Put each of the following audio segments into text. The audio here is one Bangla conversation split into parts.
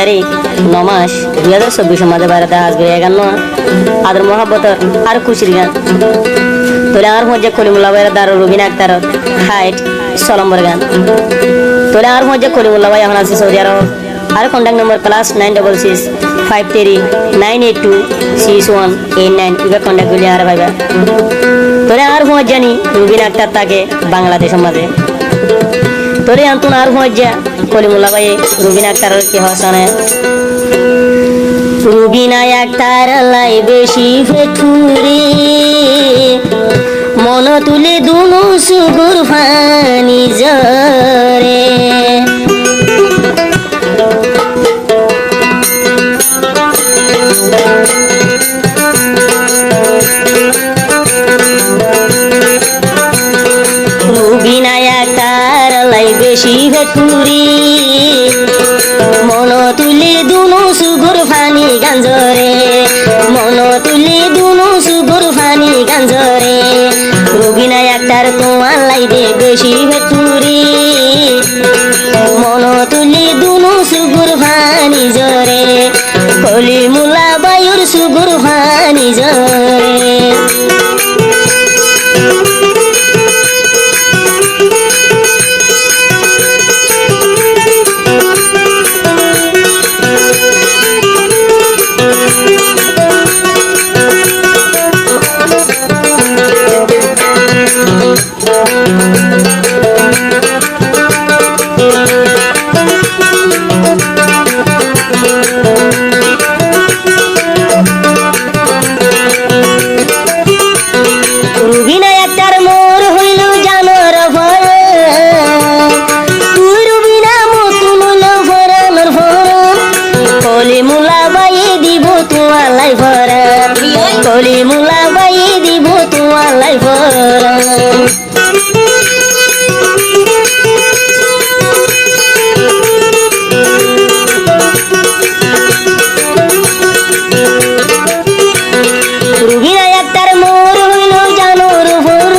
তারিখ 9 মাস 2024 মাঝে বাড়াতে আসবে 51 আদর মহাব্বত আর খুশির গান তোলে আর মধ্যে কলিমুল্লাহ ভাইয়ের দারুল রুবিন আক্তার হাইট সলম্বর গান তোলে আর মধ্যে কলিমুল্লাহ ভাই এখন আছে সৌদি আরব আর কন্ট্যাক্ট নম্বর +965339826189 ইবে কন্ট্যাক্ট করলে আর ভাইবা তোরে আর মধ্যে জানি রুবিন আক্তার তাকে বাংলাদেশের মাঝে তোরে আন্তন আর মধ্যে কলিমুল্লাহ ভাই রুবিন আক্তার কি হসানে রুবিনা আক্তার লাই বেশি ফেটুরি মন তুলে দুনু সুগুর ফানি জরে রুবিনা আক্তার লাই বেশি ফেটুরি মন তুলে দুনু সুগুর ফানি গাঞ্জরে মন তুলে দুনু সুগুর ফানি গাঞ্জরে রুবিনা আক্তার তোমার লাইদে বেশি ভেতুরি মন তুলে দুনু সুগুর ফানি জরে কলিমুল্লাহ বায়ুর সুগুর ফানি জরে কলিমুল্লাহ বাই দিব তোমার লাই ভরা রুবিনা আক্তার মোর হইল জানোর ভর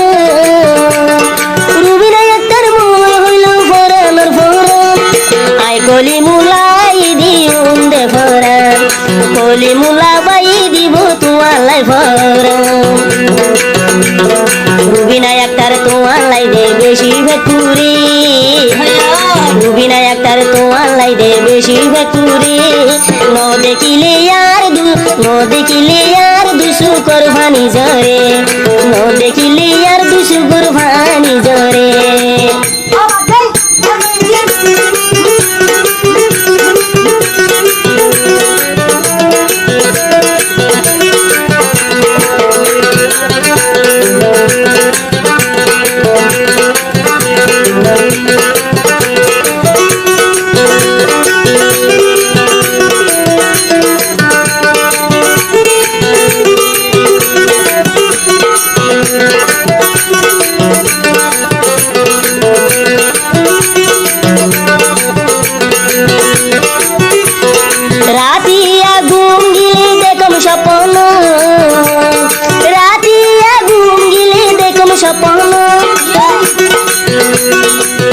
রুবিনা আক্তার মোর হইল ভরানোর ভর আই কলিমুল্লাহ দিউন দে ভরা কলিমুল্লাহ বাই দিব তোমার লাই ভরা রুবিনা আক্তার তোমার লাই দে বেশি ভেতুরি রুবিনা আক্তার তোমার লাই দে বেশি ভেতুরি ন দেখিলে আর দুসু করভানি জরে ন দেখিলে আর দুসু করভানি জরে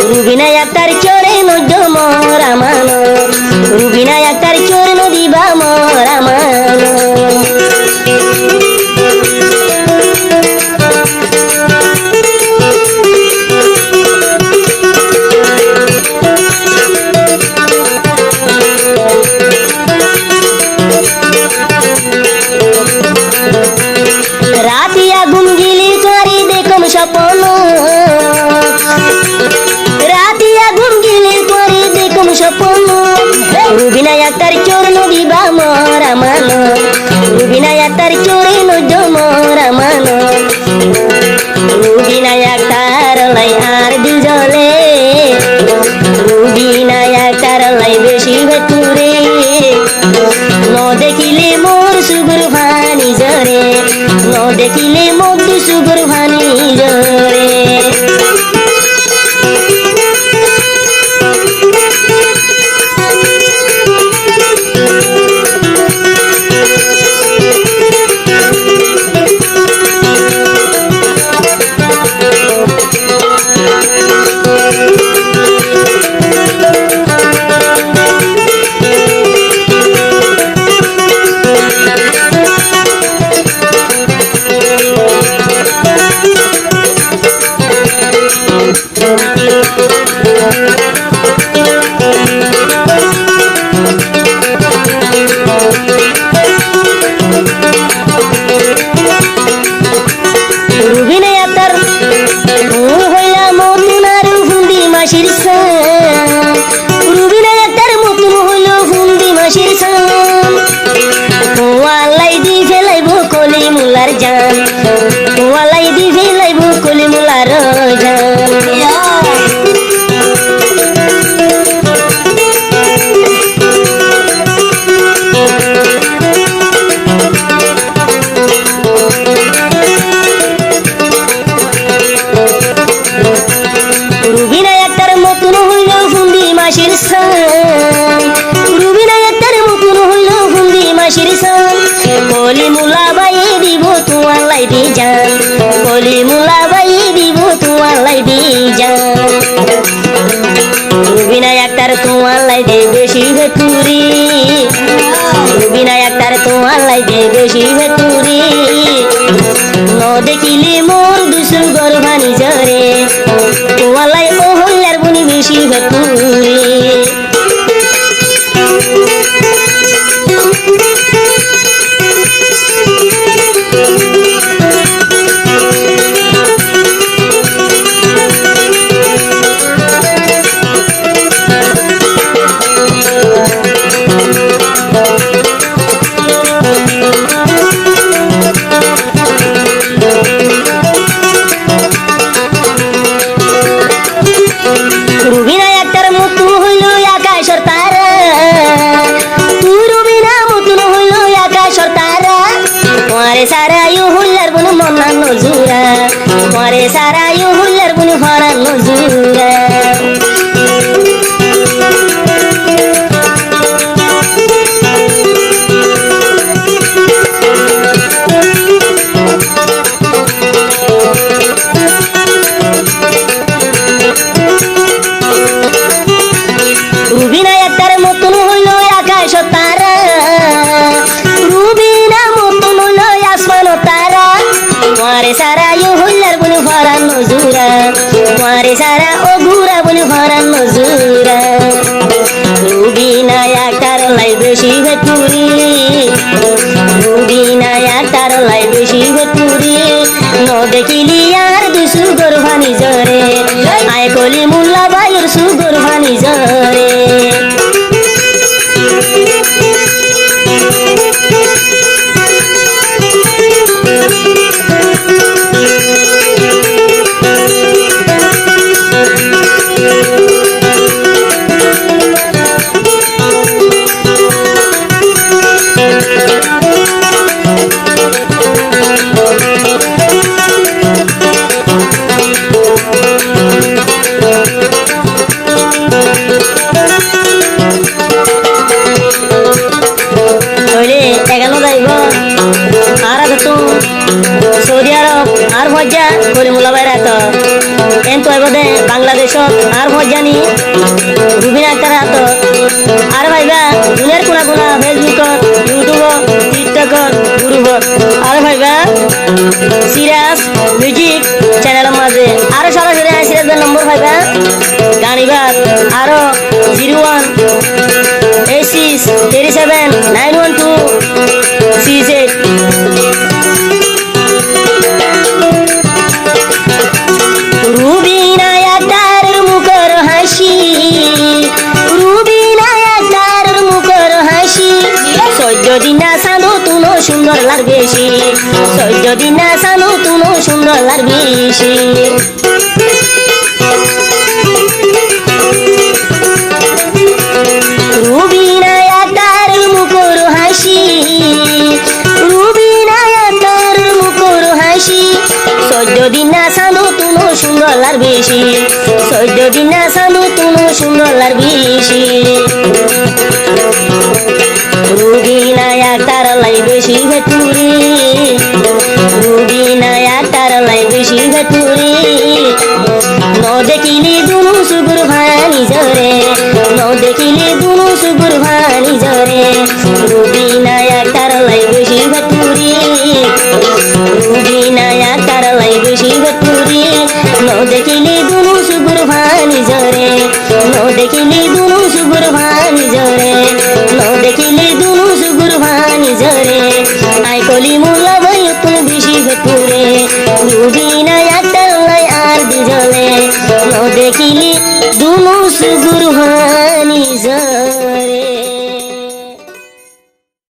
রুবিনা আক্তার চরে নদ্য মরা মানো রুবিনা আক্তার চরে নদীবা মরা মানো রাতিয়া ঘুম গিলি করি দেখম স্বপ্ন রুবিনা আক্তার চোর নদীবা মরা মানো রুবিনা আক্তার চোরে নদ্য মরা মানো রুবিনা আক্তার লাই আর দিল জলে রুবিনা আক্তার লাই বেশি ভেতুরে ন দেখিলে মোর সুগুর ভানি জরে ন দেখিলে মোর সুগুর ভানি জরে মাসির সান রুবিনা একটার মতন হইল হুন্দি মাসির সান ওয়ালাই দি ফেলাইব কলি মুলার জান ওয়ালাই দি ফেলাইব কলি মুলার জান রুবিনা একটার মতন হইল হুন্দি মাসির সান রুবিনা একটার মতন হইল হুন্দি মাসির সান কলি মুলা বাইয়ে দিব তোমার লাইবি জান কলি মুলা বাইয়ে দিব তোমার লাইবি জান রুবিনা একটার তোমার লাইবে বেশি ভেটুরি রুবিনা একটার তোমার লাইবে বেশি ভেটুরি ন দেখিলে মোর দুসু গর্ভানি জরে তোমার লাই ও হইলার বুনি বেশি ভেটুরি রুবিনা একটার মতন হইল আকাশের তারা তুই রুবিনা মতন হইল আকাশের তারা তোমারে সারা ইউ হইলার বুনি মনা নজুরা তোমারে সারা ইউ হইলার বুনি ভরা নজুরা রুবিনা একটার মতন হইল আকাশ তারা রুবিনা মতন হইল আসমান তারা তোমারে সারা ইউ হইলার বলে ভরা নজুরা তোমারে সারা ও ঘুরা বলে ভরা নজুরা রুবিনা একটার লাই বেশি ভেটুরি রুবিনা একটার লাই বেশি ভেটুরি ন দেখিলি আর দুসু গর্ভানি জরে আয় কলি মুল্লা বাইর সুগর ভানি জরে সৌদি আরব আর মজ্জা কলিমুল্লা বাইরে তো এন তো এবারে বাংলাদেশত আর মজ্জা নি রুবিনা আক্তার হাত আর ভাইবা দুনিয়ার কোনা কোনা ফেসবুকত ইউটিউবত টিকটকত গ্রুপত আর ভাইবা সিরাজ মিউজিক চ্যানেলের মাঝে আরো সরাসরি সিরাজের নম্বর ভাইবা গানিবার আরো 0186379126 রুবিনা একটার মুখের হাসি রুবিনা একটার মুখের হাসি সহ্য দিনা সানো তুনো সুন্দর লাগ বেশি সহ্য দিনা সানো তুনো সুন্দর লাগ বেশি রুবিনা একটার মুখের হাসি রুবিনা একটার মুখের হাসি সহ্য দিনা সানো তুনো সুন্দর লাগ বেশি সহ্য দিনা সানো তুনো সুন্দর লাগ বেশি রুবিনা একটার লাই বেশি ভেটুরি রুবিনা একটার লাই বেশি ভেটুরি ন দেখিলে দুনু সুগুর ভানি জরে ন দেখিলে দুনু সুগুর ভানি জরে রুবিনা একটার লাই বেশি ভেটুরি রুবিনা একটার লাই বেশি ভেটুরি ন দেখিলে দুনু সুগুর ভানি জরে ন দেখিলে দুনু সুগুর ভানি জরে ন দেখিলে দুনু সুগুর ভানি জরে আই কলি মুলা ভাই তুমি বেশি ভেটুরে রুবিনা একটার লাই আর দিজলে ন দেখিলি দুনু সুগুর হানি যায়